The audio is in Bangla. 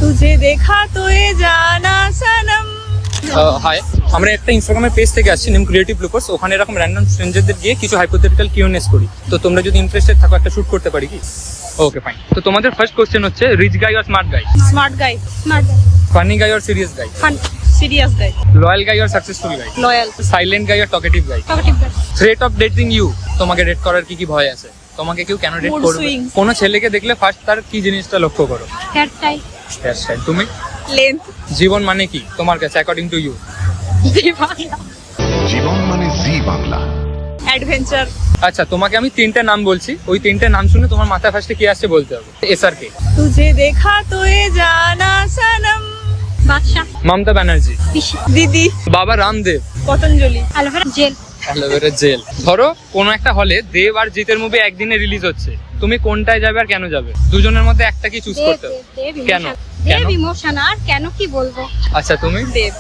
तुझे देखा तो ये जाना सनम। হাই, আমরা একটা ইনস্টাগ্রামের পেজ থেকে আসছি নেম ক্রিয়েটিভ লুপার্স। ওখানে এরকম র্যান্ডম স্ট্রেঞ্জারদের গিয়ে কিছু হাইপোথেটিক্যাল কিউএনএস করি। তো তোমরা যদি ইন্টারেস্টেড থাকো একটা শুট করতে পারি কি? Okay fine. তো তোমাদের ফার্স্ট কোশ্চেন হচ্ছে rich guy or smart guy? Smart guy. Funny guy or serious guy? Fun. Serious guy. Loyal guy or successful guy? Loyal. Silent guy or talkative guy? Talkative guy. Threat of dating you, তোমাকে ডেট করার কি কি ভয় আছে? তোমাকে কেউ কেন ডেট Mood করবে? swings। কোনো ছেলেকে দেখলে ফার্স্ট তার কি জিনিসটা লক্ষ্য করো? Hair style. Hair style. তুমি? लेंथ। জীবন মানে কি তোমার কাছে অ্যাকর্ডিং টু ইউ? दीवाना। জীবন মানে জি বাংলা। एडवेंचर। আচ্ছা, তোমাকে আমি তিনটে নাম বলছি, ওই তিনটে নাম শুনে তোমার মাথায় ফার্স্টে কি আসছে বলতে হবে। এসআর কে? तुझे देखा तो ये जाना सनम। बादशाह। মমতা ব্যানার্জি। दीदी। বাবা Ramdev. Patanjali. Aloe vera gel. Aloe vera gel. ধরো কোনো একটা হলে দেব আর জিতের মুভি একদিনে রিলিজ হচ্ছে, তুমি কোনটায় যাবে আর কেন যাবে? দুজনের মধ্যে একটা কি চুজ করতে হবে? কেন? দেব ইমোশন আর কেন কি বলবো। আচ্ছা তুমি? देव।